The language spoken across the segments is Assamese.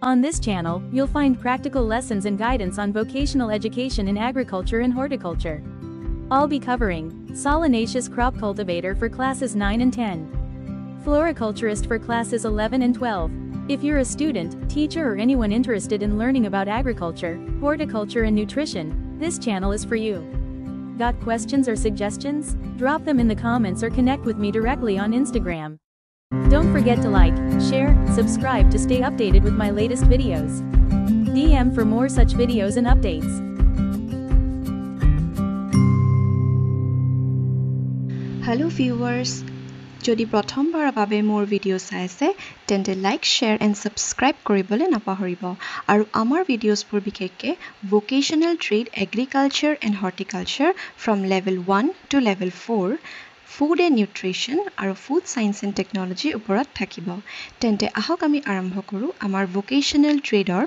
On this channel, you'll find practical lessons and guidance on vocational education in agriculture and horticulture. I'll be covering Solanaceous crop cultivator for classes 9 and 10. Floriculturist for classes 11 and 12. If you're a student, teacher or anyone interested in learning about agriculture, horticulture and nutrition, this channel is for you. Got questions or suggestions? Drop them in the comments or connect with me directly on Instagram. Don't forget to like, share, subscribe to stay updated with my latest videos. DM for more such videos and updates. Hello viewers, যদি প্ৰথমবাৰৰ বাবে মোৰ ভিডিও চাইছে তেন্তে লাইক শেয়াৰ এণ্ড সাবস্ক্ৰাইব কৰিবলৈ নাপাহৰিব আৰু আমাৰ ভিডিওছবোৰ বিশেষকৈ vocational trade agriculture and horticulture from level 1 to level 4 food and nutrition আৰু ফুড সায়েন্স এণ্ড টেকনলজিৰ ওপৰত থাকিব তেন্তে আহক আমি আৰম্ভ কৰোঁ আমাৰ ভোকেশনাল ট্ৰেডৰ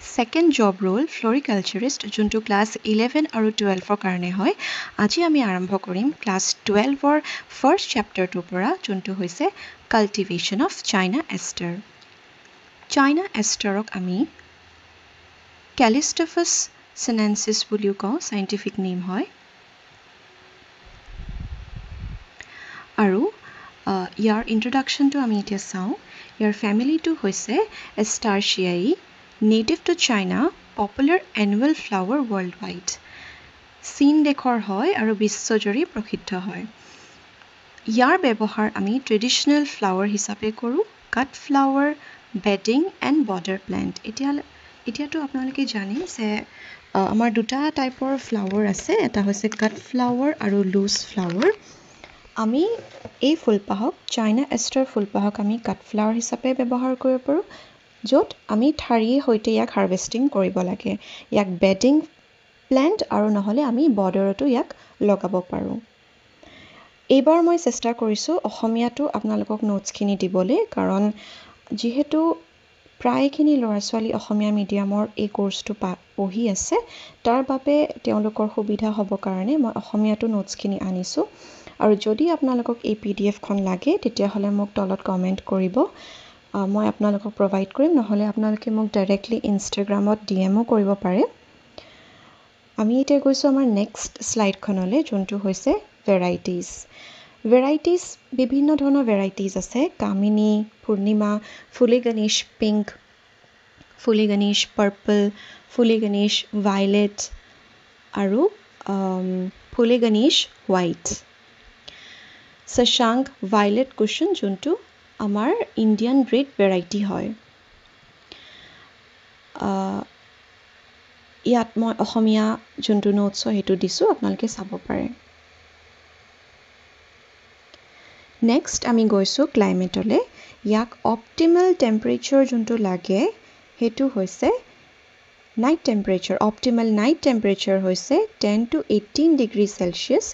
Second job role floriculturist যোনটো ক্লাছ 11 আৰু 12 কাৰণে হয় আজি আমি আৰম্ভ কৰিম ক্লাছ 12 ফাৰ্ষ্ট চেপ্টাৰটোৰ পৰা যোনটো হৈছে cultivation of China aster China এষ্টাৰক আমি ক্যালিষ্টোফাছ সিনেনচিছ বুলিও কওঁ সাইন্টিফিক নেম হয় আৰু ইয়াৰ ইন্ট্ৰোডাকচনটো আমি এতিয়া চাওঁ ইয়াৰ ফ্যামিলিটো হৈছে এষ্টাৰচিয়াই Native to China, popular annual flower worldwide. Seen dekhor hoy aru biশ্বজুৰি প্ৰসিদ্ধ হয় ইয়াৰ ব্যৱহাৰ আমি ট্ৰেডিশনাল ফ্লাৱাৰ হিচাপে কৰো cut flower bedding and border plant এতিয়াতো আপোনালোকে জানে যে আমাৰ দুটা টাইপৰ ফ্লাৱাৰ আছে এটা হৈছে কাট ফ্লাৱাৰ আৰু লুজ ফ্লাৱাৰ আমি এই ফুলপাহক চাইনা এষ্টাৰ ফুলপাহক আমি কাট ফ্লাৱাৰ হিচাপে ব্যৱহাৰ কৰিব পাৰো য'ত আমি ঠাৰিয়ে হৈতে ইয়াক হাৰ্ভেষ্টিং কৰিব লাগে ইয়াক বেডিং প্লান্ট আৰু নহলে আমি বৰ্ডাৰটো ইয়াক লগাব পাৰো এইবাৰ মই চেষ্টা কৰিছো অসমীয়াটো আপোনালোকক নোটছখিনি দিবলৈ কাৰণ যেহেতু প্ৰায়খিনি ল'ৰা ছোৱালী অসমীয়া মিডিয়ামৰ এই কোৰ্সটো পঢ়ি আছে তাৰ বাবে তেওঁলোকৰ সুবিধা হ'ব কাৰণে মই অসমীয়াটো নোটছখিনি আনিছো আৰু যদি আপোনালোকক এই পিডিএফখন লাগে তেতিয়া হলে মোক তলত কমেন্ট কৰিব মই আপোনালোকক প্ৰভাইড কৰিম নহলে আপোনালোকে মোক ডাইৰেক্টলি ইনষ্টাগ্ৰামত ডিএমও কৰিব পাৰে আমি এতিয়া গৈছো আমাৰ নেক্সট স্লাইডখনলৈ যোনটো হৈছে ভেৰাইটিজ বিভিন্ন ধৰণৰ ভেৰাইটিজ আছে কামিনী পূৰ্ণিমা ফুলি গণেশ পিংক ফুলি গণেশ পাৰ্পল ফুলি গণেশ ভায়োলেট আৰু ফুলি Ganesh white Shashank violet cushion যোনটো আমাৰ ইণ্ডিয়ান ৰেড ভেৰাইটি হয় ইয়াত মই অসমীয়া যোনটো নোটছ হেতু দিছো আপোনালোকে চাব পাৰে নেক্সট আমি গৈছো ক্লাইমেটলে ইয়াক অপটিমাল টেম্পাৰেচাৰ যোনটো লাগে হেতু হৈছে night temperature optimal night temperature হৈছে 10 to 18 ডিগ্ৰী সেলসিয়াছ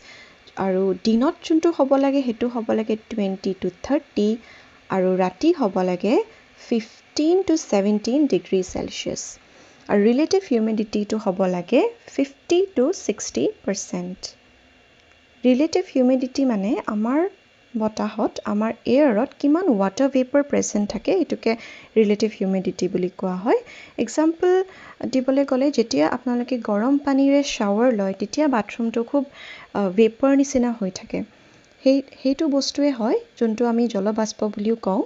আৰু দিনত যোনটো হ'ব লাগে হেতু হ'ব লাগে 20 to 30 আৰু ৰাতি হ'ব লাগে 15 to 17 ডিগ্ৰী সেলসিয়াছ আৰু ৰিলেটিভ হিউমিডিটি টো হ'ব লাগে 50 to 60% ৰিলেটিভ হিউমিডিটি মানে আমাৰ বতাহত আমাৰ এয়াৰত কিমান ওয়াটাৰ ভেপাৰ প্ৰেজেন্ট থাকে এটোকে ৰিলেটিভ হিউমিডিটি বুলি কোৱা হয় এক্সাম্পল দিবলৈ গলে যেতিয়া আপোনালোকে গৰম পানীৰে শাৱাৰ লয় তেতিয়া বাথৰুমটো খুব ভেপাৰ নিচিনা হৈ থাকে হেতু বস্তুৱে হয় যোনটো আমি জলবাষ্প বুলিও কওঁ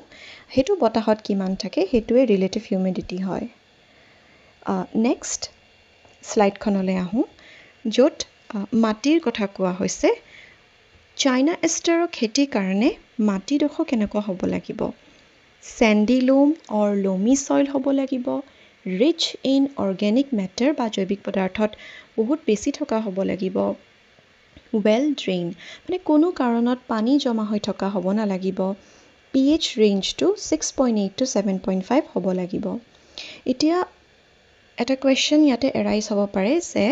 হেতু বতাহত কিমান থাকে হেতুৱে ৰিলেটিভ হিউমিডিটি হয় নেক্সট স্লাইডখনলৈ আহো য'ত মাটিৰ কথা কোৱা হৈছে চাইনা এষ্টাৰৰ খেতি কাৰণে মাটিডোখ কেনেকুৱা হ'ব লাগিব স্যান্ডি লোম অৰ লোমি সইল হ'ব লাগিব ৰিচ ইন অৰ্গেনিক মেটাৰ বা জৈৱিক পদাৰ্থত বহুত বেছি থকা হ'ব লাগিব well drained মানে কোনো কাৰণত পানী জমা হৈ থকা হ'ব না লাগিব pH range to 6.8 to 7.5 হ'ব লাগিব এতিয়া এটা কোৱেশ্চন ইয়াতে এৰাইজ হ'ব পাৰে যে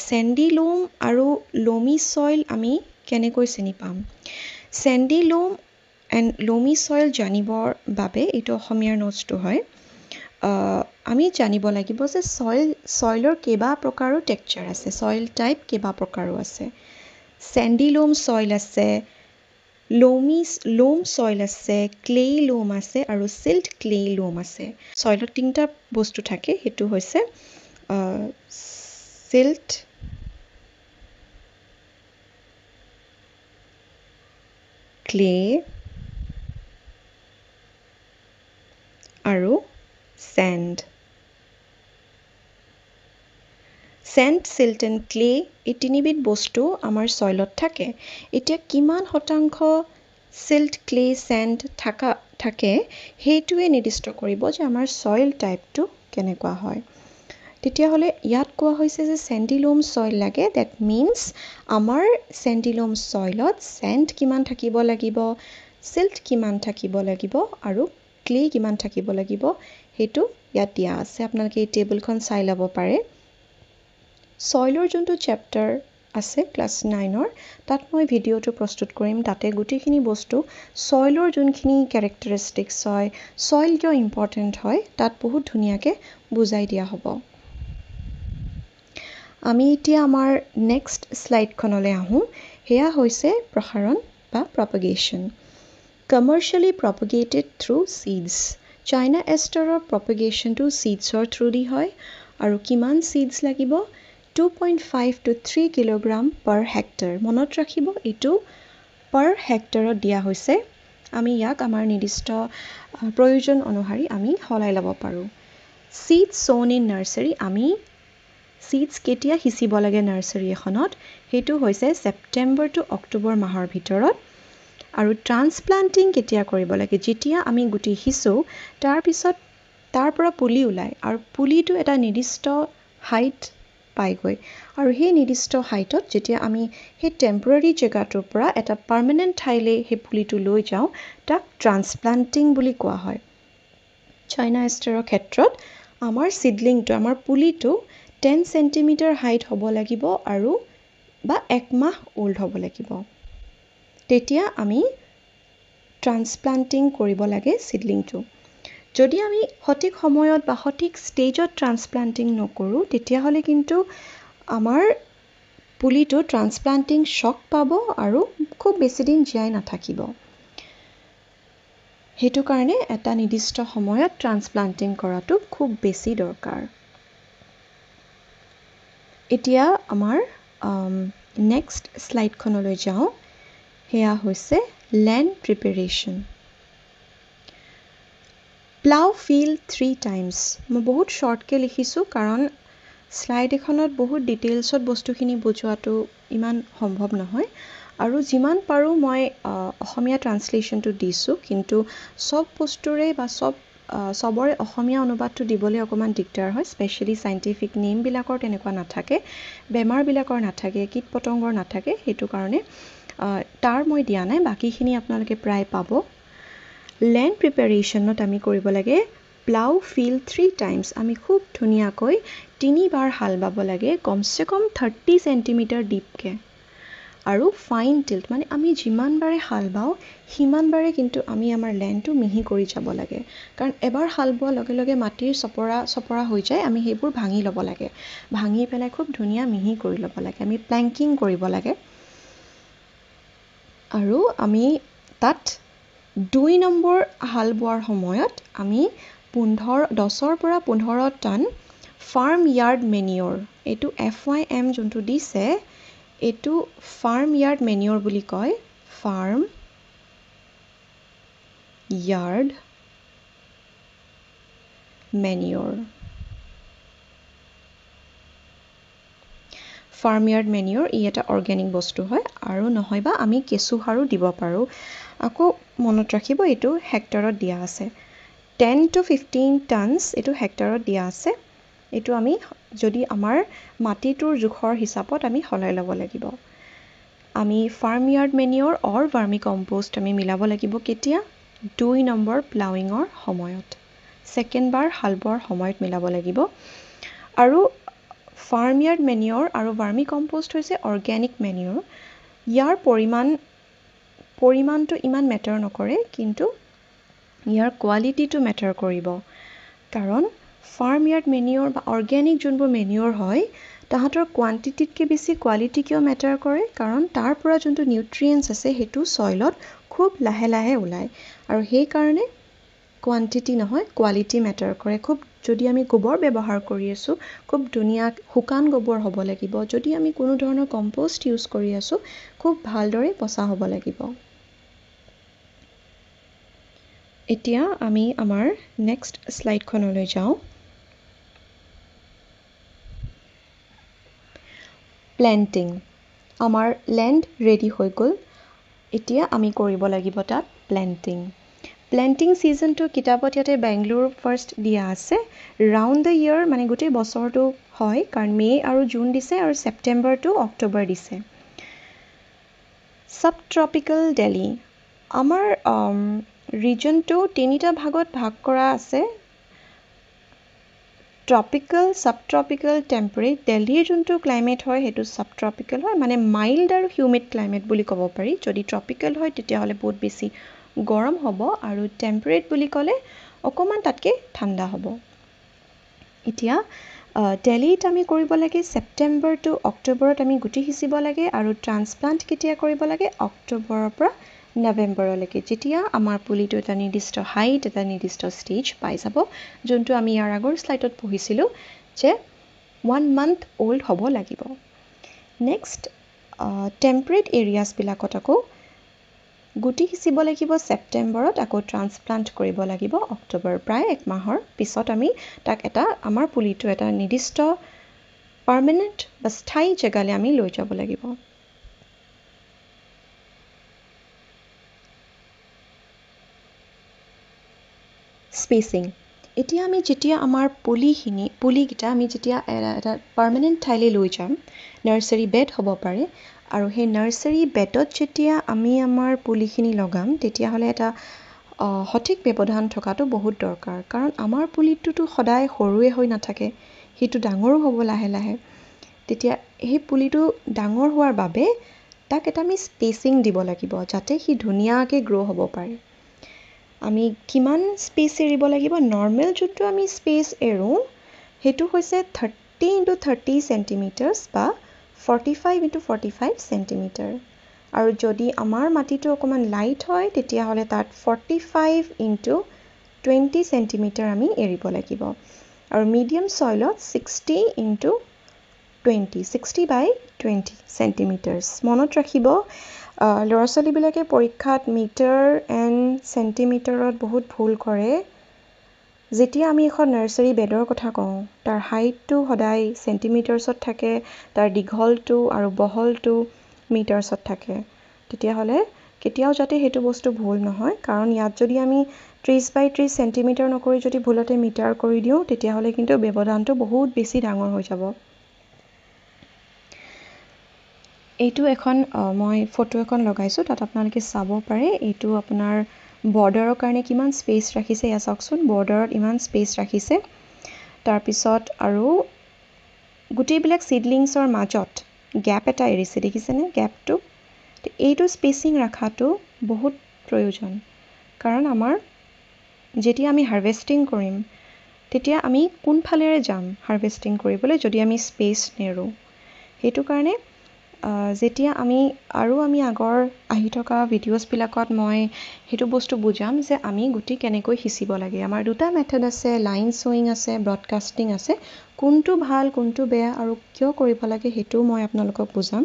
স্যান্ডি লোম আৰু লোমি সইল আমি কেনেকৈ চিনি পাম স্যান্ডি লোম এণ্ড লোমি সইল জানিবৰ বাবে এইটো অসমীয়াৰ নোটছটো হয় আমি জানিব লাগিব যে সইলৰ কেবা প্ৰকাৰৰ টেক্সচাৰ আছে সইল টাইপ কেবা প্ৰকাৰৰ আছে স্যান্ডি লোম সইল আছে লোম সইল আছে, ক্লে লোম আছে আৰু সিল্ট ক্লে লোম আছে। সইলত তিনিটা বস্তু থাকে, সেইটো হৈছে সিল্ট, ক্লে আৰু sand. Sand, silt and clay এই তিনিবিধ বস্তু আমাৰ সইলত থাকে। এতিয়া কিমান শতাংশ সিল্ট, ক্লে, স্যান্ড থাকে সেইটোৱে নিৰ্দিষ্ট কৰিব যে আমাৰ সইল টাইপটো কেনেকুৱা হয়। তেতিয়াহ'লে ইয়াত কোৱা হৈছে যে স্যান্ডিলোম সইল লাগে। ডেট মিনছ আমাৰ স্যান্ডিলোম সইলত স্যান্ড কিমান থাকিব লাগিব, সিল্ট কিমান থাকিব লাগিব আৰু ক্লে কিমান থাকিব লাগিব সেইটো ইয়াত দিয়া আছে। আপোনালোকে এই টেবুলখন চাই ল'ব পাৰে। সইলৰ যোনটো চেপ্টাৰ আছে ক্লাছ 9ৰ, তাত মই ভিডিঅ'টো প্ৰস্তুত কৰিম। তাতে গোটেইখিনি বস্তু সইলৰ যোনখিনি কেৰেক্টাৰিষ্টিক্স হয়, সইল কিয় ইম্পৰ্টেণ্ট হয়, তাত বহুত ধুনীয়াকৈ বুজাই দিয়া হ'ব। আমি এতিয়া আমাৰ নেক্সট স্লাইডখনলৈ আহোঁ। সেয়া হৈছে প্ৰসাৰণ বা propagation. Commercially propagated through seeds. China এষ্টাৰৰ প্ৰপাগেশ্যনটো চিডছৰ থ্ৰু দি হয় আৰু কিমান চিডছ লাগিব, 2.5 to 3 কিলোগ্ৰাম পাৰ হেক্টৰ। মনত ৰাখিব এইটো পাৰ হেক্টৰত দিয়া হৈছে। আমি ইয়াক আমাৰ নিৰ্দিষ্ট প্ৰয়োজন অনুসৰি আমি সলাই ল'ব পাৰোঁ। চিডছ সোন ইন নাৰ্চাৰী। আমি চিডছ কেতিয়া সিঁচিব লাগে নাৰ্চাৰী এখনত, সেইটো হৈছে ছেপ্টেম্বৰ টু অক্টোবৰ মাহৰ ভিতৰত। আৰু ট্ৰান্সপ্লান্টিং কেতিয়া কৰিব লাগে, যেতিয়া আমি গুটি সিঁচো তাৰপিছত তাৰ পৰা পুলি ওলায় আৰু পুলিটো এটা নিৰ্দিষ্ট হাইট পাইগৈ আৰু সেই নিৰ্দিষ্ট হাইটত যেতিয়া আমি সেই টেম্পৰাৰী জেগাটোৰ পৰা এটা পাৰ্মানেণ্ট ঠাইলৈ সেই পুলিটো লৈ যাওঁ, তাক ট্ৰান্সপ্লান্টিং বুলি কোৱা হয়। চাইনা এষ্টাৰৰ ক্ষেত্ৰত আমাৰ সিডলিংটো, আমাৰ পুলিটো 10 চেণ্টিমিটাৰ হাইট হ'ব লাগিব আৰু বা 1 মাহ ওল্ড হ'ব লাগিব। তেতিয়া আমি ট্ৰান্সপ্লান্টিং কৰিব লাগে সিডলিংটো। যদি আমি সঠিক সময়ত বা সঠিক ষ্টেজত ট্ৰান্সপ্লান্টিং নকৰোঁ, তেতিয়াহ'লে কিন্তু আমাৰ পুলিটো ট্ৰান্সপ্লান্টিং শ্বক পাব আৰু খুব বেছি দিন জীয়াই নাথাকিব। সেইটো কাৰণে এটা নিৰ্দিষ্ট সময়ত ট্ৰান্সপ্লান্টিং কৰাটো খুব বেছি দৰকাৰ। এতিয়া আমাৰ নেক্সট স্লাইডখনলৈ যাওঁ। সেয়া হৈছে land preparation. Plough field 3 times. মই বহুত শ্বৰ্টকৈ লিখিছোঁ কাৰণ স্লাইড এখনত বহুত ডিটেইলছত বস্তুখিনি বুজোৱাটো ইমান সম্ভৱ নহয় আৰু যিমান পাৰোঁ মই অসমীয়া ট্ৰান্সলেশ্যনটো দিছোঁ, কিন্তু চব বস্তুৰে বা চবৰে অসমীয়া অনুবাদটো দিবলৈ অকণমান দিগদাৰ হয়। স্পেচিয়েলি চাইণ্টিফিক নেমবিলাকৰ তেনেকুৱা নাথাকে, বেমাৰবিলাকৰ নাথাকে, কীট পতংগৰ নাথাকে, সেইটো কাৰণে তাৰ মই দিয়া নাই। বাকীখিনি আপোনালোকে প্ৰায় পাব। লেণ্ড প্ৰিপেৰেশ্যনত আমি কৰিব লাগে প্লাউ ফিল্ড 3 টাইমছ। আমি খুব ধুনীয়াকৈ 3 বাৰ হাল বাব লাগে, কমচে কম 30 চেণ্টিমিটাৰ ডিপকৈ। আৰু ফাইন টিল্ট, মানে আমি যিমান বাৰে হাল বাওঁ সিমান বাৰে কিন্তু আমি আমাৰ লেণ্ডটো মিহি কৰি যাব লাগে। কাৰণ এবাৰ হাল বোৱাৰ লগে লগে মাটিৰ চপৰা হৈ যায়, আমি সেইবোৰ ভাঙি ল'ব লাগে। ভাঙি পেলাই খুব ধুনীয়া মিহি কৰি ল'ব লাগে। আমি প্লেংকিং কৰিব লাগে। আৰু আমি তাত 2 নম্বৰ হাল বোৱাৰ সময়ত আমি 10ৰ পৰা 15 টন ফাৰ্ম য়াৰ্ড মেনিয়ৰ, এইটো FYM যোনটো দিছে, এইটো ফাৰ্ম য়াৰ্ড মেনিয়ৰ বুলি কয়। Farm yard manure. Farm yard manure ই এটা অৰ্গেনিক বস্তু হয় আৰু নহয়বা আমি কেঁচুসাৰো দিব পাৰোঁ। আকৌ মনত ৰাখিব এইটো হেক্টৰত দিয়া আছে। 10 to 15 টনছ এইটো হেক্টৰত দিয়া আছে। এইটো আমি যদি আমাৰ মাটিটোৰ জোখৰ হিচাপত আমি সলাই ল'ব লাগিব। আমি ফাৰ্ম য়াৰ্ড মেনিয়ৰ অৰ ভাৰ্মি কম্পোষ্ট আমি মিলাব লাগিব কেতিয়া, 2 নম্বৰ প্লাউইঙৰ সময়ত, ছেকেণ্ড বাৰ হাল বোৱাৰ সময়ত মিলাব লাগিব। আৰু ফাৰ্ম য়াৰ্ড মেনিয়ৰ আৰু ভাৰ্মি কম্পোষ্ট হৈছে অৰ্গেনিক মেনিয়ৰ। ইয়াৰ পৰিমাণটো ইমান মেটাৰ নকৰে, কিন্তু ইয়াৰ কোৱালিটিটো মেটাৰ কৰিব। কাৰণ ফাৰ্ম য়াৰ্ড মেনিয়ৰ বা অৰ্গেনিক যোনবোৰ মেনিয়ৰ হয়, তাহাঁতৰ কোৱান্টিটিতকৈ বেছি কোৱালিটি কিয় মেটাৰ কৰে, কাৰণ তাৰ পৰা যোনটো নিউট্ৰিয়েণ্টছ আছে সেইটো ছইলত খুব লাহে লাহে ওলায় আৰু সেইকাৰণে কোৱান্টিটি নহয় কোৱালিটি মেটাৰ কৰে খুব যদি আমি গোবৰ ব্যৱহাৰ কৰি আছোঁ খুব ধুনীয়া শুকান গোবৰ হ'ব লাগিব যদি আমি কোনো ধৰণৰ কম্পোষ্ট ইউজ কৰি আছোঁ খুব ভালদৰে পচা হ'ব লাগিব এতিয়া আমি আমাৰ নেক্সট স্লাইডখনলৈ যাওঁ প্লেন্টিং আমাৰ লেণ্ড ৰেডি হৈ গ'ল এতিয়া আমি কৰিব লাগিব তাত প্লেন্টিং ছিজনটো কিতাপত ইয়াতে বেংগলোৰ ফাৰ্ষ্ট দিয়া আছে ৰাউণ্ড দ্য ইয়েৰ মানে গোটেই বছৰটো হয় কাৰণ মে আৰু জুন দিছে আৰু ছেপ্টেম্বৰ টু অক্টোবৰ দিছে সাবট্ৰপিকেল দিল্লী আমাৰ ৰিজনটো তিনিটা ভাগত ভাগ কৰা আছে ট্ৰপিকেল সাবট্ৰপিকেল টেম্পাৰেট দিল্লীৰ যোনটো ক্লাইমেট হয় সেইটো সাবট্ৰপিকেল হয় মানে মাইল্ড আৰু হিউমিড ক্লাইমেট বুলি ক'ব পাৰি যদি ট্ৰপিকেল হয় তেতিয়াহ'লে বহুত বেছি গৰম হ'ব আৰু টেম্পাৰেট বুলি ক'লে অকণমান তাতকৈ ঠাণ্ডা হ'ব এতিয়া দিল্লীত আমি কৰিব লাগে ছেপ্টেম্বৰ টু অক্টোবৰত আমি গুটি সিঁচিব লাগে আৰু ট্ৰান্সপ্লান্ট কেতিয়া কৰিব লাগে অক্টোবৰৰ পৰা নৱেম্বৰলৈকে যেতিয়া আমাৰ পুলিটো এটা নিৰ্দিষ্ট হাইট এটা নিৰ্দিষ্ট ষ্টেজ পাই যাব যোনটো আমি ইয়াৰ আগৰ স্লাইডত পঢ়িছিলোঁ যে 1 month old হ'ব লাগিব নেক্সট টেম্পাৰেট এৰিয়াছবিলাকত আকৌ গুটি সিঁচিব লাগিব ছেপ্টেম্বৰত আকৌ ট্ৰান্সপ্লান্ট কৰিব লাগিব অক্টোবৰ প্ৰায় এক মাহৰ পিছত আমি তাক এটা আমাৰ পুলিটো এটা নিৰ্দিষ্ট পাৰ্মানেণ্ট বা স্থায়ী জেগালৈ আমি লৈ যাব লাগিব স্পেচিং এতিয়া আমি যেতিয়া আমাৰ পুলিকেইটা আমি যেতিয়া এটা পাৰ্মানেণ্ট ঠাইলৈ লৈ যাম নাৰ্চাৰী বেড হ'ব পাৰে আৰু সেই নাৰ্চাৰী বেডত যেতিয়া আমি আমাৰ পুলিখিনি লগাম তেতিয়াহ'লে এটা সঠিক ব্যৱধান থকাটো বহুত দৰকাৰ কাৰণ আমাৰ পুলিটোতো সদায় সৰুৱে হৈ নাথাকে সেইটো ডাঙৰো হ'ব লাহে লাহে তেতিয়া সেই পুলিটো ডাঙৰ হোৱাৰ বাবে তাক এটা আমি স্পেচিং দিব লাগিব যাতে সি ধুনীয়াকৈ গ্ৰ' হ'ব পাৰে আমি কিমান স্পেচ এৰিব লাগিব নৰ্মেল যোনটো আমি স্পেচ এৰোঁ সেইটো হৈছে 30 × 30 চেণ্টিমিটাৰ্ছ বা 45 × 45 চেণ্টিমিটাৰ আৰু যদি আমাৰ মাটিটো অকণমান লাইট হয় তেতিয়াহ'লে তাত 45 × 20 চেণ্টিমিটাৰ আমি এৰিব লাগিব আৰু মিডিয়াম চইলত 60 × 20 চেণ্টিমিটাৰ্ছ মনত ৰাখিব ল'ৰা ছোৱালীবিলাকে পৰীক্ষাত মিটাৰ এণ্ড চেণ্টিমিটাৰত বহুত ভুল কৰে যেতিয়া আমি এখন নাৰ্চাৰী বেডৰ কথা কওঁ তাৰ হাইটটো সদায় চেণ্টিমিটাৰ্ছত থাকে তাৰ দীঘলটো আৰু বহলটো মিটাৰ্ছত থাকে তেতিয়াহ'লে কেতিয়াও যাতে সেইটো বস্তু ভুল নহয় কাৰণ ইয়াত যদি আমি 30 × 30 চেণ্টিমিটাৰ নকৰি যদি ভুলতে মিটাৰ কৰি দিওঁ তেতিয়াহ'লে কিন্তু ব্যৱধানটো বহুত বেছি ডাঙৰ হৈ যাব এইটো এখন মই ফটো এখন লগাইছোঁ তাত আপোনালোকে চাব পাৰে এইটো আপোনাৰ বৰ্ডাৰৰ কাৰণে কিমান স্পেচ ৰাখিছে এয়া চাওকচোন বৰ্ডাৰত ইমান স্পেচ ৰাখিছে তাৰপিছত আৰু গোটেইবিলাক চিডলিংছৰ মাজত গেপ এটা এৰিছে দেখিছেনে গেপটো এইটো স্পেচিং ৰখাটো বহুত প্ৰয়োজন কাৰণ আমাৰ যেতিয়া আমি হাৰ্ভেষ্টিং কৰিম তেতিয়া আমি কোনফালেৰে যাম হাৰ্ভেষ্টিং কৰিবলৈ যদি আমি স্পেচ নেৰোঁ সেইটো কাৰণে যেতিয়া আমি আগৰ আহি থকা ভিডিঅ'ছবিলাকত মই সেইটো বস্তু বুজাম যে আমি গুটি কেনেকৈ সিঁচিব লাগে আমাৰ দুটা মেথড আছে লাইন ছ'য়িং আছে ব্ৰডকাষ্টিং আছে কোনটো ভাল কোনটো বেয়া আৰু কিয় কৰিব লাগে সেইটো মই আপোনালোকক বুজাম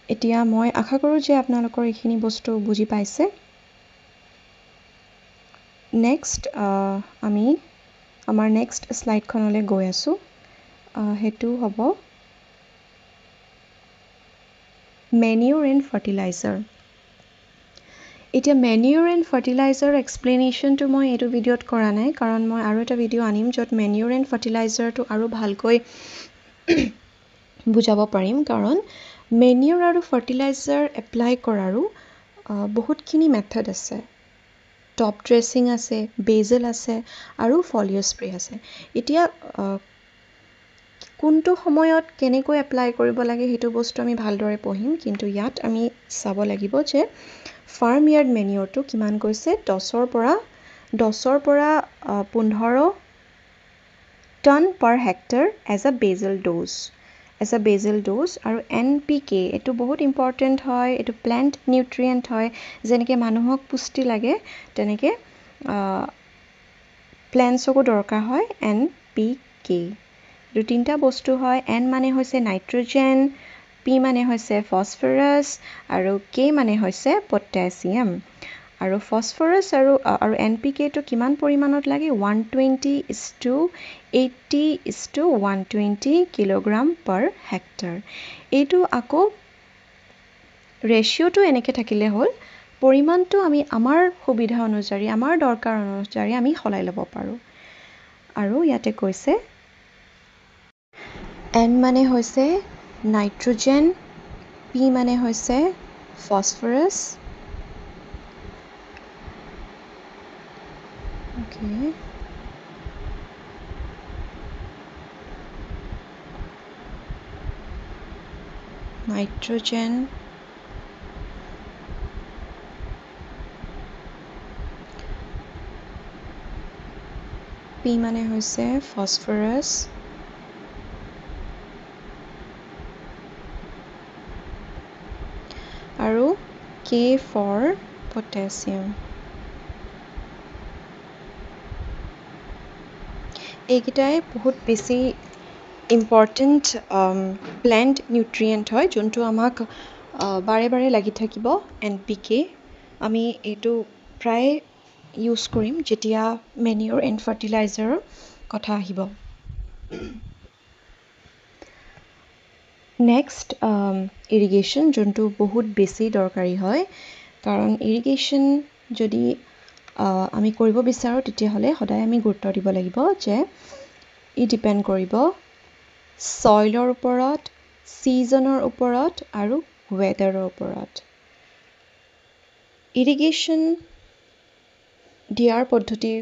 এতিয়া মই আশা কৰোঁ যে আপোনালোকৰ এইখিনি বস্তু বুজি পাইছে নেক্সট আমি আমাৰ নেক্সট স্লাইডখনলৈ গৈ আছোঁ সেইটো হ'ব মেনিউৰ এণ্ড ফাৰ্টিলাইজাৰ এতিয়া মেনিউৰ এণ্ড ফাৰ্টিলাইজাৰ এক্সপ্লেনেশ্যনটো মই এইটো ভিডিঅ'ত কৰা নাই কাৰণ মই আৰু এটা ভিডিঅ' আনিম য'ত মেনিউৰ এণ্ড ফাৰ্টিলাইজাৰটো আৰু ভালকৈ বুজাব পাৰিম কাৰণ মেনিউৰ আৰু ফাৰ্টিলাইজাৰ এপ্লাই কৰাৰো বহুতখিনি মেথড আছে টপ ড্ৰেছিং আছে বেজেল আছে আৰু ফলিঅ' স্প্ৰে আছে এতিয়া কোনটো সময়ত কেনেকৈ এপ্লাই কৰিব লাগে সেইটো বস্তু আমি ভালদৰে পঢ়িম কিন্তু ইয়াত আমি চাব লাগিব যে ফাৰ্ম ইয়াৰ্ড মেনিউৰটো কিমান গৈছে 10ৰ পৰা 15 ton per hectare as a basil dose as a basil dose আৰু NPK এইটো বহুত ইম্পৰ্টেণ্ট হয় এইটো প্লেণ্ট নিউট্ৰিয়েণ্ট হয় যেনেকৈ মানুহক পুষ্টি লাগে তেনেকৈ প্লেণ্টছকো দৰকাৰ হয় NPK এইটো তিনিটা বস্তু হয় N মানে হৈছে নাইট্ৰজেন P মানে হৈছে ফছফৰাছ আৰু K মানে হৈছে পটাছিয়াম আৰু ফছফৰাছ আৰু NPKটো কিমান পৰিমাণত লাগে 120:80:120 কিলোগ্ৰাম পাৰ হেক্টৰ এইটো আকৌ ৰেচিঅ'টো এনেকৈ থাকিলে হ'ল পৰিমাণটো আমি আমাৰ সুবিধা অনুযায়ী আমাৰ দৰকাৰ অনুযায়ী আমি সলাই ল'ব পাৰোঁ আৰু ইয়াতে কৈছে N মানে হৈছে নাইট্ৰজেন P মানে হৈছে ফছফৰাছ নাইট্ৰজেন P মানে হৈছে ফছফৰাছ আৰু K for potassium এইকেইটাই বহুত বেছি ইম্পৰ্টেণ্ট প্লেণ্ট নিউট্ৰিয়েণ্ট হয় যোনটো আমাক বাৰে বাৰে লাগি থাকিব NPK আমি এইটো প্ৰায় ইউজ কৰিম যেতিয়া মেনিউৰ এণ্ড ফাৰ্টিলাইজাৰৰ কথা আহিব নেক্সট ইৰিগেশ্যন যোনটো বহুত বেছি দৰকাৰী হয় কাৰণ ইৰিগেশ্যন যদি আমি কৰিব বিচাৰোঁ তেতিয়াহ'লে সদায় আমি গুৰুত্ব দিব লাগিব যে ই ডিপেণ্ড কৰিব ছইলৰ ওপৰত ছিজনৰ ওপৰত আৰু ৱেডাৰৰ ওপৰত ইৰিগেশ্যন দিয়াৰ পদ্ধতি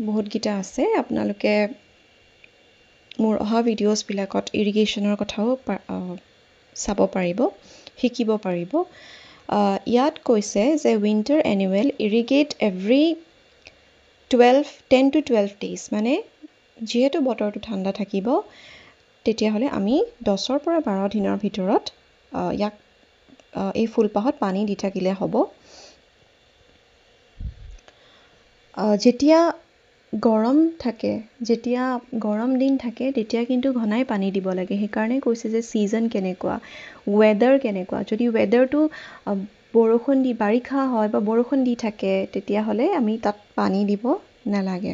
বহুতকেইটা আছে আপোনালোকে মোৰ অহা ভিডিঅ'ছবিলাকত ইৰিগেশ্যনৰ কথাও চাব পাৰিব শিকিব পাৰিব ইয়াত কৈছে যে winter annual ইৰিগেট every 10 to 12 days মানে যিহেতু বতৰটো ঠাণ্ডা থাকিব তেতিয়াহ'লে আমি 10 পৰা 12 দিনৰ ভিতৰত ইয়াক এই ফুলপাহত পানী দি থাকিলে হ'ব যেতিয়া গৰম থাকে যেতিয়া গৰম দিন থাকে তেতিয়া কিন্তু ঘনাই পানী দিব লাগে সেইকাৰণে কৈছে যে ছিজন কেনেকুৱা ৱেডাৰ কেনেকুৱা যদি ৱেডাৰটো বৰষুণ দি বাৰিষা হয় বা বৰষুণ দি থাকে তেতিয়াহ'লে আমি তাত পানী দিব নালাগে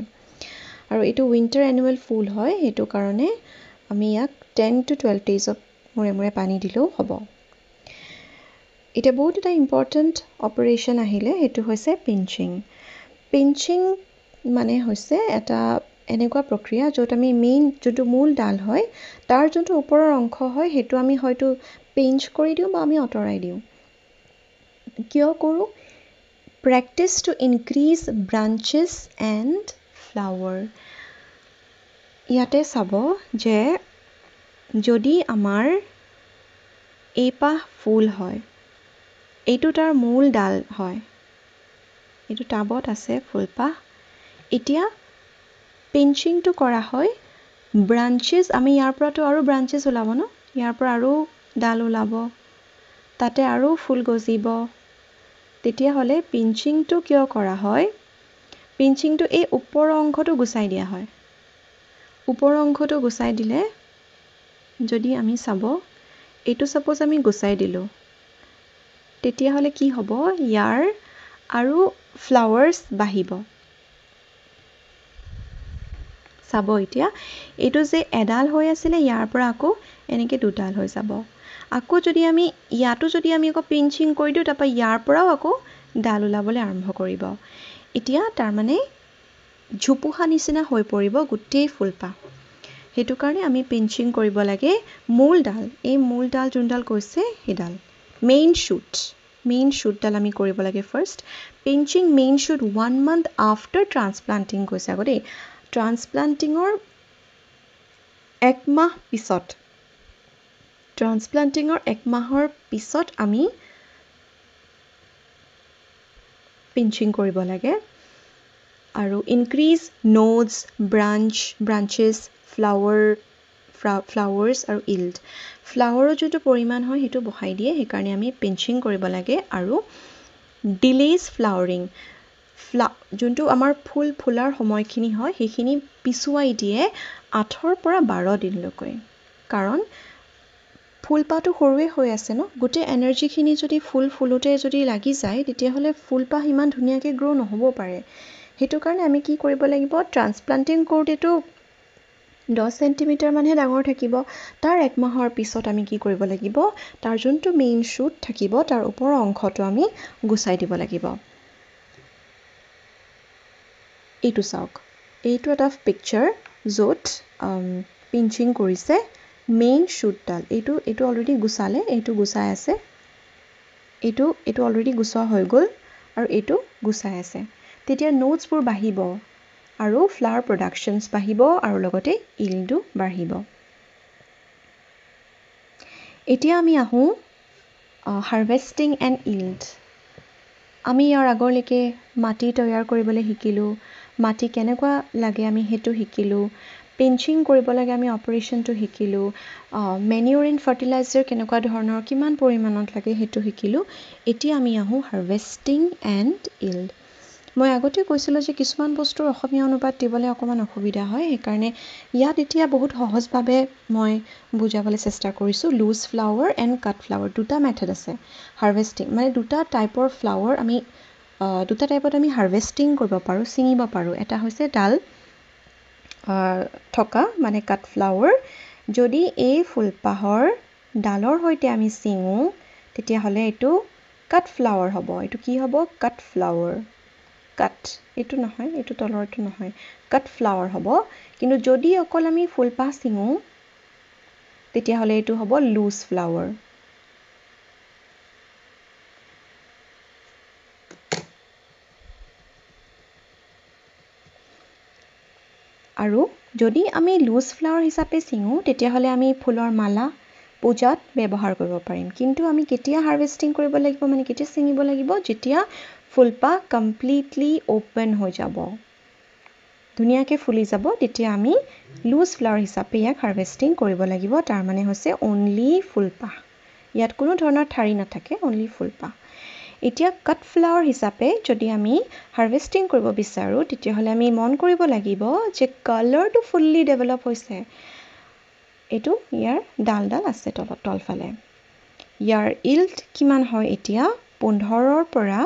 আৰু এইটো উইণ্টাৰ এনুৱেল ফুল হয় সেইটো কাৰণে আমি ইয়াক 10 to 12 days মূৰে মূৰে পানী দিলেও হ'ব এতিয়া বহুত এটা ইম্পৰ্টেণ্ট অপাৰেশ্যন আহিলে সেইটো হৈছে পিঞ্চিং মানে হৈছে এটা এনেকুৱা প্ৰক্ৰিয়া য'ত আমি মেইন যোনটো মূল ডাল হয় তাৰ যোনটো ওপৰৰ অংশ হয় সেইটো আমি হয়তো পিঞ্চ কৰি দিওঁ বা আমি আঁতৰাই দিওঁ কিয় কৰোঁ practice to increase branches and flower ইয়াতে চাব যে যদি আমাৰ এইপাহ ফুল হয় এইটো তাৰ মূল ডাল হয় এইটো টাবত আছে ফুলপাহ এতিয়া পিঞ্চিংটো কৰা হয় ব্ৰাঞ্চেছ আমি ইয়াৰ পৰাতো আৰু ব্ৰাঞ্চেছ ওলাব ন ইয়াৰ পৰা আৰু ডাল ওলাব তাতে আৰু ফুল গজিব তেতিয়াহ'লে পিঞ্চিংটো কিয় কৰা হয় পিঞ্চিংটো এই ওপৰৰ অংশটো গুচাই দিয়া হয় ওপৰৰ অংশটো গুচাই দিলে যদি আমি চাব এইটো ছাপোজ আমি গুচাই দিলোঁ তেতিয়াহ'লে কি হ'ব ইয়াৰ আৰু ফ্লাৱাৰ্ছ বাঢ়িব চাব এতিয়া এইটো যে এডাল হৈ আছিলে ইয়াৰ পৰা আকৌ এনেকৈ দুডাল হৈ যাব আকৌ যদি আমি ইয়াতো যদি আমি আকৌ পিঞ্চিং কৰি দিওঁ তাৰপৰা ইয়াৰ পৰাও আকৌ ডাল ওলাবলৈ আৰম্ভ কৰিব এতিয়া তাৰমানে ঝোপোহা নিচিনা হৈ পৰিব গোটেই ফুলপাহ সেইটো কাৰণে আমি পিঞ্চিং কৰিব লাগে মূল ডাল এই মূল ডাল যোনডাল কৈছে সেইডাল মেইন শ্বুটডাল আমি কৰিব লাগে first pinching main shoot 1 month after transplanting কৈছে আকৌ দেই ট্ৰান্সপ্লান্টিঙৰ 1 মাহ পিছত ট্ৰান্সপ্লান্টিঙৰ 1 মাহৰ পিছত আমি পিঞ্চিং কৰিব লাগে আৰু ইনক্ৰিজ নোডছ ব্ৰাঞ্চেছ ফ্লাৱাৰ্ছ আৰু ইল্ড ফ্লাৱাৰৰ যোনটো পৰিমাণ হয় সেইটো বঢ়াই দিয়ে সেইকাৰণে আমি পিঞ্চিং কৰিব লাগে আৰু ডিলেইজ ফ্লাৱাৰিং যোনটো আমাৰ ফুল ফুলাৰ সময়খিনি হয় সেইখিনি পিছুৱাই দিয়ে 8 পৰা 12 দিনলৈকে কাৰণ ফুলপাহটো সৰুৱে হৈ আছে ন গোটেই এনাৰ্জিখিনি যদি ফুলোতে যদি লাগি যায় তেতিয়াহ'লে ফুলপাহ ইমান ধুনীয়াকৈ গ্ৰ' নহ'ব পাৰে সেইটো কাৰণে আমি কি কৰিব লাগিব ট্ৰান্সপ্লান্টিং কৰোঁতেতো 10 সেন্টিমিটাৰ মানহে ডাঙৰ থাকিব তাৰ এক মাহৰ পিছত আমি কি কৰিব লাগিব তাৰ যোনটো মেইন শ্বুট থাকিব তাৰ ওপৰৰ অংশটো আমি গুচাই দিব লাগিব এইটো চাওক এইটো এটা পিকচাৰ য'ত পিঞ্চিং কৰিছে মেইন শ্বুটডাল এইটো অলৰেডি গুচালে এইটো গুচাই আছে এইটো অলৰেডি গুচোৱা হৈ গ'ল আৰু এইটো গুচাই আছে তেতিয়া নোটছবোৰ বাঢ়িব আৰু ফ্লাৱাৰ প্ৰডাকশ্যনছ বাঢ়িব আৰু লগতে ইল্ডো বাঢ়িব এতিয়া আমি আহোঁ হাৰ্ভেষ্টিং এণ্ড ইল্ড আমি ইয়াৰ আগলৈকে মাটি তৈয়াৰ কৰিবলৈ শিকিলোঁ মাটি কেনেকুৱা লাগে আমি সেইটো শিকিলোঁ পিঞ্চিং কৰিব লাগে আমি অপাৰেশ্যনটো শিকিলোঁ মেনিউৰ এণ্ড ফাৰ্টিলাইজাৰ কেনেকুৱা ধৰণৰ কিমান পৰিমাণত লাগে সেইটো শিকিলোঁ এতিয়া আমি আহোঁ হাৰ্ভেষ্টিং এণ্ড ইল্ড মই আগতে কৈছিলোঁ যে কিছুমান বস্তুৰ অসমীয়া অনুবাদ দিবলৈ অকণমান অসুবিধা হয় সেইকাৰণে ইয়াত এতিয়া বহুত সহজভাৱে মই বুজাবলৈ চেষ্টা কৰিছোঁ loose flower and cut flower দুটা মেথড আছে হাৰ্ভেষ্টিং মানে দুটা টাইপৰ ফ্লাৱাৰ আমি দুটা টাইপত আমি হাৰ্ভেষ্টিং কৰিব পাৰোঁ ছিঙিব পাৰোঁ এটা হৈছে ডাল থকা মানে কাট ফ্লাৱাৰ যদি এই ফুলপাহৰ ডালৰ সৈতে আমি ছিঙো তেতিয়াহ'লে এইটো কাট ফ্লাৱাৰ হ'ব এইটো কি হ'ব কাট ফ্লাৱাৰ কাট এইটো নহয় এইটো তলৰটো নহয় কাট ফ্লাৱাৰ হ'ব কিন্তু যদি অকল আমি ফুলপাহ ছিঙো তেতিয়াহ'লে এইটো হ'ব লুজ ফ্লাৱাৰ আৰু যদি আমি লুজ ফ্লাৱাৰ হিচাপে ছিঙো তেতিয়াহ'লে আমি ফুলৰ মালা পূজাত ব্যৱহাৰ কৰিব পাৰিম কিন্তু আমি কেতিয়া হাৰ্ভেষ্টিং কৰিব লাগিব মানে কেতিয়া ছিঙিব লাগিব যেতিয়া ফুলপাহ কমপ্লিটলি অ'পেন হৈ যাব ধুনীয়াকৈ ফুলি যাব তেতিয়া আমি লুজ ফ্লাৱাৰ হিচাপে ইয়াক হাৰ্ভেষ্টিং কৰিব লাগিব তাৰ মানে হৈছে অনলি ফুলপাহ ইয়াত কোনো ধৰণৰ ঠাৰি নাথাকে অনলি ফুলপাহ এতিয়া কাট ফ্লাৱাৰ হিচাপে যদি আমি হাৰ্ভেষ্টিং কৰিব বিচাৰোঁ তেতিয়াহ'লে আমি মন কৰিব লাগিব যে কালাৰটো ফুল্লি ডেভেলপ হৈছে এইটো ইয়াৰ ডাল আছে তলফালে ইয়াৰ ইল্ড কিমান হয় এতিয়া 15 পৰা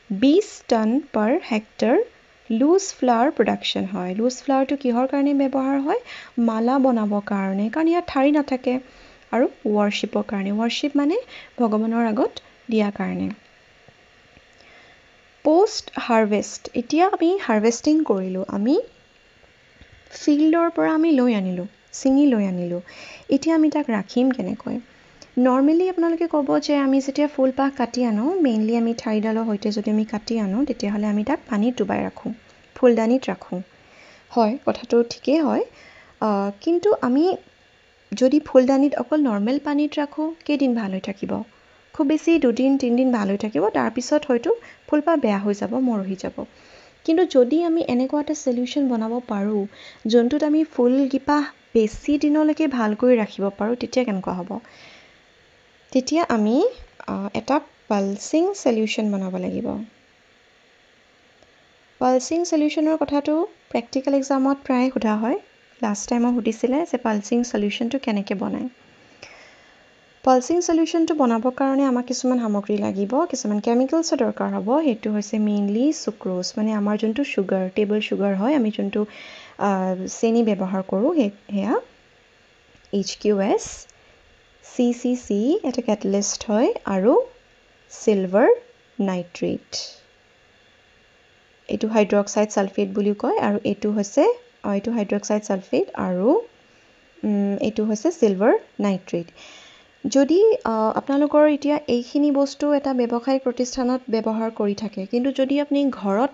20 টন পাৰ হেক্টৰ লুজ ফ্লাৱাৰ প্ৰডাকশ্যন হয় লুজ ফ্লাৱাৰটো কিহৰ কাৰণে ব্যৱহাৰ হয় মালা বনাবৰ কাৰণে কাৰণ ইয়াত ঠাৰি নাথাকে আৰু ৱৰ্শ্বিপৰ কাৰণে ৱৰ্শ্বিপ মানে ভগৱানৰ আগত দিয়াৰ কাৰণে পোষ্ট হাৰ্ভেষ্ট এতিয়া আমি হাৰ্ভেষ্টিং কৰিলোঁ আমি ফিল্ডৰ পৰা আমি ছিঙি লৈ আনিলোঁ এতিয়া আমি তাক ৰাখিম কেনেকৈ নৰ্মেলি আপোনালোকে ক'ব যে আমি যেতিয়া ফুলপাহ কাটি আনো মেইনলি আমি ঠাৰিডালৰ সৈতে যদি আমি কাটি আনো তেতিয়াহ'লে আমি তাক পানীত ডুবাই ৰাখোঁ ফুলদানিত ৰাখোঁ হয় কথাটো ঠিকেই হয় কিন্তু আমি যদি ফুলদানিত অকল নৰ্মেল পানীত ৰাখোঁ কেইদিন ভাল হৈ থাকিব খুব বেছি 2-3 দিন ভাল হৈ থাকিব তাৰপিছত হয়তো ফুলপাহ বেয়া হৈ যাব মৰহি যাব কিন্তু যদি আমি এনেকুৱা এটা সলিউশ্যন বনাব পাৰোঁ যোনটোত আমি ফুলকিপাহ বেছি দিনলৈকে ভালকৈ ৰাখিব পাৰোঁ তেতিয়া কেনেকুৱা হ'ব তেতিয়া আমি এটা পালচিং সলিউশ্যন বনাব লাগিব পালচিং সলিউশ্যনৰ কথাটো প্ৰেক্টিকেল এক্সামত প্ৰায় সোধা হয় লাষ্ট টাইমত সুধিছিলে যে পালচিং সলিউশ্যনটো কেনেকৈ বনায় পালচিং সলিউশ্যনটো বনাবৰ কাৰণে আমাক কিছুমান সামগ্ৰী লাগিব কিছুমান কেমিকেলছৰ দৰকাৰ হ'ব সেইটো হৈছে মেইনলি সুক্ৰ'জ মানে আমাৰ যোনটো ছুগাৰ টেবল ছুগাৰ হয় আমি যোনটো চেনি ব্যৱহাৰ কৰোঁ সেয়া HQS CCC এটা কেটালিষ্ট হয় আৰু চিলভাৰ নাইট্ৰেট এইটো হাইড্ৰক্সাইড ছালফেট বুলিও কয় আৰু এইটো হৈছে এইটো হাইড্ৰক্সাইড ছালফেট আৰু এইটো হৈছে চিলভাৰ নাইট্ৰেট যদি আপোনালোকৰ এতিয়া এইখিনি বস্তু এটা ব্যৱসায়িক প্ৰতিষ্ঠানত ব্যৱহাৰ কৰি থাকে কিন্তু যদি আপুনি ঘৰত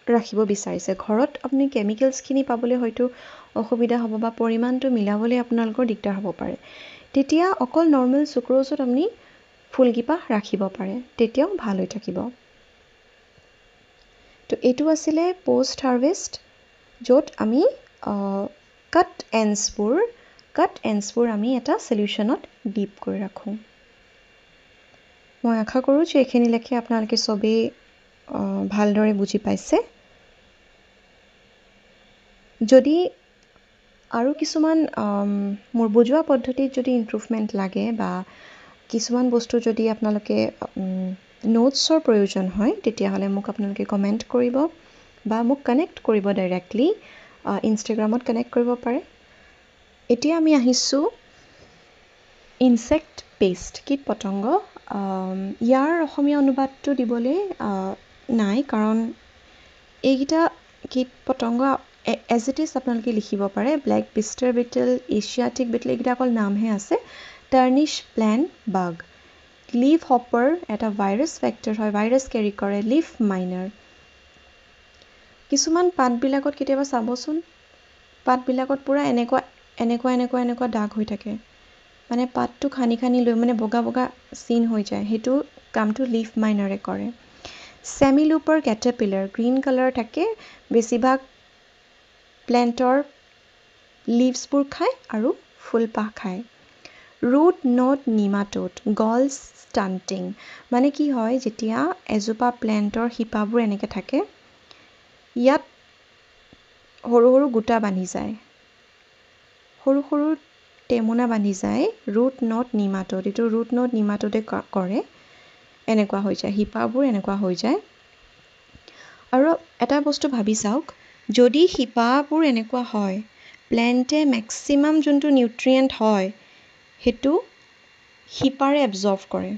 ৰাখিব বিচাৰিছে ঘৰত আপুনি কেমিকেলছখিনি পাবলৈ হয়তো অসুবিধা হ'ব বা পৰিমাণটো মিলাবলৈ আপোনালোকৰ দিগদাৰ হ'ব পাৰে তেতিয়া অকল নৰ্মেল সুক্ৰ'জত আপুনি ফুলকিপাহ ৰাখিব পাৰে তেতিয়াও ভাল হৈ থাকিব তো এইটো আছিলে পোষ্ট হাৰ্ভেষ্ট য'ত আমি কাট এণ্ডছবোৰ কাট এণ্ডছবোৰ আমি এটা সলিউশ্যনত ডিপ কৰি ৰাখোঁ মই আশা কৰোঁ যে এইখিনিলৈকে আপোনালোকে চবেই ভালদৰে বুজি পাইছে যদি আৰু কিছুমান মোৰ বুজোৱা পদ্ধতিত যদি ইমপ্ৰুভমেণ্ট লাগে বা কিছুমান বস্তু যদি আপোনালোকে নোটছৰ প্ৰয়োজন হয় তেতিয়াহ'লে মোক আপোনালোকে কমেণ্ট কৰিব বা মোক কানেক্ট কৰিব ডাইৰেক্টলি ইনষ্টাগ্ৰামত কানেক্ট কৰিব পাৰে এতিয়া আমি আহিছোঁ ইনচেক্ট পেষ্ট কীট পতংগ ইয়াৰ অসমীয়া অনুবাদটো দিবলৈ নাই কাৰণ এইকেইটা কীট পতংগ এজ ইট ইজ আপোনালোকে লিখিব পাৰে ব্লেক বিষ্টাৰ বিটল এছিয়াটিক বিটল এইকেইটা অকল নামহে আছে টাৰ্নিছ প্লেন বাগ লিভ হপাৰ এটা ভাইৰাছ ভেক্টৰ হয় ভাইৰাছ কেৰি কৰে লিভ মাইনাৰ কিছুমান পাতবিলাকত কেতিয়াবা চাবচোন পাতবিলাকত পূৰা এনেকুৱা দাগ হৈ থাকে মানে পাতটো খানি খানি লৈ মানে বগা বগা চিন হৈ যায় সেইটো কামটো লিভ মাইনাৰে কৰে চেমিলুপাৰ কেটাৰপিলাৰ গ্ৰীণ কালাৰ থাকে বেছিভাগ প্লেণ্টৰ লিভছবোৰ খায় আৰু ফুলপাহ খায় root knot nematode gall stunting মানে কি হয় যেতিয়া এজোপা প্লেণ্টৰ শিপাবোৰ এনেকৈ থাকে ইয়াত সৰু সৰু গোটা বান্ধি যায় সৰু সৰু টেমুনা বান্ধি যায় ৰুট নট নিমাটোড এইটো ৰুট নট নিমাটোডে কৰে এনেকুৱা হৈ যায় শিপাবোৰ এনেকুৱা হৈ যায় আৰু এটা বস্তু ভাবি চাওক যদি শিপাবোৰ এনেকুৱা হয় প্লেণ্টে মেক্সিমাম যোনটো নিউট্ৰিয়েণ্ট হয় সেইটো শিপাৰে এবজৰ্ভ কৰে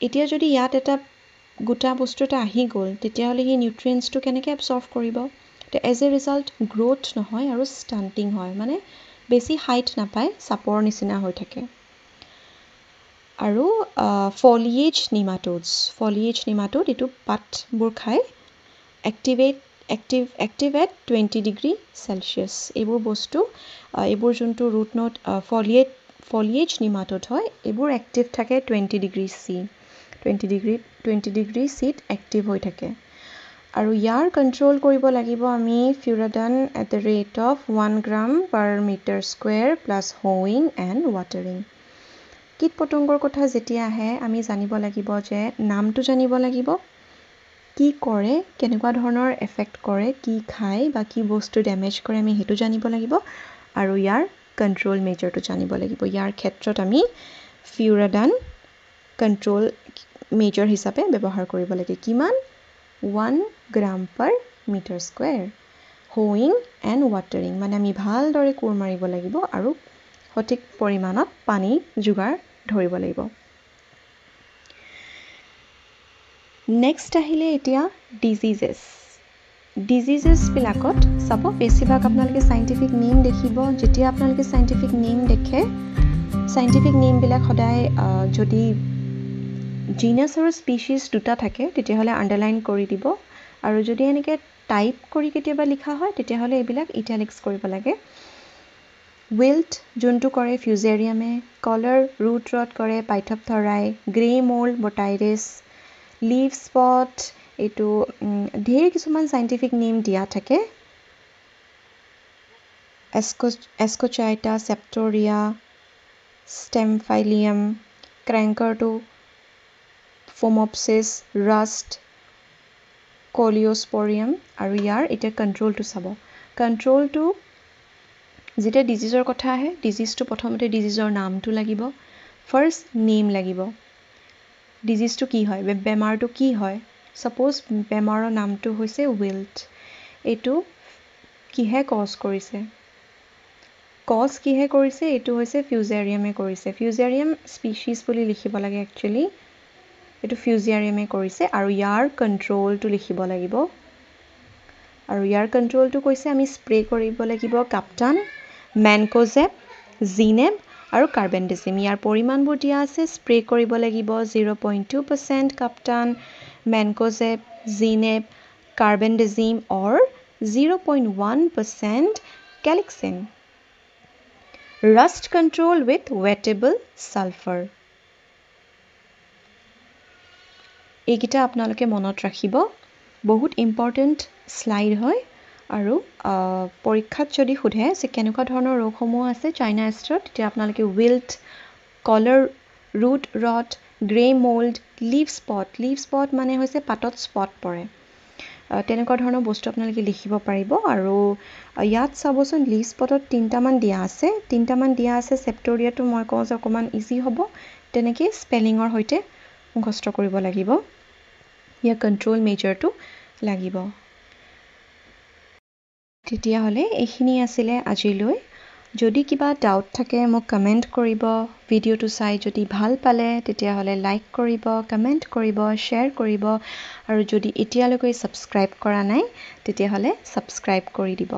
এতিয়া যদি ইয়াত এটা গোটা বস্তু এটা আহি গ'ল তেতিয়াহ'লে সেই নিউট্ৰিয়েণ্টছটো কেনেকৈ এবজৰ্ভ কৰিব এজ এ ৰিজাল্ট গ্ৰ'থ নহয় আৰু ষ্টাণ্টিং হয় মানে বেছি হাইট নাপায় চাপৰ নিচিনা হৈ থাকে আৰু ফলিয়েজ নিমাটোড এইটো পাতবোৰ খায় এক্টিভ এট 20 ডিগ্ৰী চেলচিয়াছ এইবোৰ বস্তু এইবোৰ যোনটো ৰুট নট ফলিয়েজ নিমাটোড হয় এইবোৰ এক্টিভ থাকে 20 ডিগ্ৰী চিত এক্টিভ হৈ থাকে আৰু ইয়াৰ কণ্ট্ৰল কৰিব লাগিব আমি Furadan at the rate of 1 gram per metre square plus hoeing and watering কীট পতংগৰ কথা যেতিয়া আহে আমি জানিব লাগিব যে নামটো জানিব লাগিব কি কৰে কেনেকুৱা ধৰণৰ এফেক্ট কৰে কি খায় বা কি বস্তু ডেমেজ কৰে আমি সেইটো জানিব লাগিব আৰু ইয়াৰ কণ্ট্ৰল মেজৰটো জানিব লাগিব ইয়াৰ ক্ষেত্ৰত আমি ফিউৰাডান কণ্ট্ৰল মেজৰ হিচাপে ব্যৱহাৰ কৰিব লাগে কিমান 1 gram per metre square হোয়িং and watering মানে আমি ভালদৰে কোৰ মাৰিব লাগিব আৰু সঠিক পৰিমাণত পানী যোগাৰ ধৰিব লাগিব নেক্সট আহিলে এতিয়া ডিজিজেছবিলাকত চাব বেছিভাগ আপোনালোকে চাইণ্টিফিক নেম দেখিব যেতিয়া আপোনালোকে চাইণ্টিফিক নেম দেখে চাইণ্টিফিক নেমবিলাক সদায় যদি জিনাছ আৰু স্পিচিছ দুটা থাকে তেতিয়াহ'লে আণ্ডাৰলাইন কৰি দিব আৰু যদি এনেকৈ টাইপ কৰি কেতিয়াবা লিখা হয় তেতিয়াহ'লে এইবিলাক ইটালিক্স কৰিব লাগে উইল্ট যোনটো কৰে ফিউজেৰিয়ামে কলাৰ ৰুট ৰট কৰে পাইথপথৰাই গ্ৰে মোল্ড বটাইৰিছ লিভ স্পট এইটো ঢেৰ কিছুমান চাইণ্টিফিক নেম দিয়া থাকে এস্কোচাইটা চেপ্টৰিয়া ষ্টেমফাইলিয়াম ক্ৰেংকাৰটো ফোমপচিছ ৰাষ্ট কলিঅ'স্পৰিয়াম আৰু ইয়াৰ এতিয়া কণ্ট্ৰলটো চাব কণ্ট্ৰলটো যেতিয়া ডিজিজৰ কথা আহে ডিজিজটো প্ৰথমতে ডিজিজৰ নামটো লাগিব ফাৰ্ষ্ট নেম লাগিব ডিজিজটো কি হয় বেমাৰটো কি হয় ছাপ'জ বেমাৰৰ নামটো হৈছে উইল্ট এইটো কিহে কজ কৰিছে এইটো হৈছে ফিউজেৰিয়ামে কৰিছে ফিউজেৰিয়াম স্পিচিছ বুলি লিখিব লাগে একচুৱেলি এইটো ফিউজেৰিয়ামে কৰিছে আৰু ইয়াৰ কণ্ট্ৰলটো লিখিব লাগিব আৰু ইয়াৰ কণ্ট্ৰলটো কৈছে আমি স্প্ৰে কৰিব লাগিব কাপ্টান মেনকোজেব জিনেব আৰু কাৰ্বেণ্ডেজিম ইয়াৰ পৰিমাণবোৰ দিয়া আছে স্প্ৰে কৰিব লাগিব 0.2% কাপ্টান mancozeb জিনেব কাৰ্বেণ্ডেজিম or 0.1% কেলিক্সিন Rashtra control with ৱেটেবল sulphur এইকেইটা আপোনালোকে মনত ৰাখিব বহুত ইম্পৰ্টেণ্ট শ্লাইড হয় আৰু পৰীক্ষাত যদি সোধে যে কেনেকুৱা ধৰণৰ ৰোগসমূহ আছে চাইনা এষ্ট্ৰত তেতিয়া আপোনালোকে wilt collar root rot grey mould leaf spot মানে হৈছে পাতত স্পট পৰে তেনেকুৱা ধৰণৰ বস্তু আপোনালোকে লিখিব পাৰিব আৰু ইয়াত চাবচোন লিভ স্পটত 3টামান দিয়া আছে চেপ্টৰিয়াটো মই কওঁ যে অকণমান ইজি হ'ব তেনেকৈ স্পেলিঙৰ সৈতে মুখস্থ কৰিব লাগিব ইয়াৰ কণ্ট্ৰল মেজৰটো লাগিব তেতিয়াহ'লে এইখিনি আছিলে আজিলৈ যদি কিবা ডাউট থাকে মোক কমেণ্ট কৰিব ভিডিঅ'টো চাই যদি ভাল পালে তেতিয়াহ'লে লাইক কৰিব কমেণ্ট কৰিব শ্বেয়াৰ কৰিব আৰু যদি এতিয়ালৈকে ছাবস্ক্ৰাইব কৰা নাই তেতিয়াহ'লে ছাবস্ক্ৰাইব কৰি দিব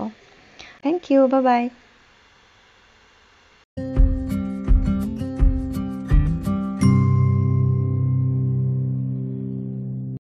থেংক ইউ বাই বাই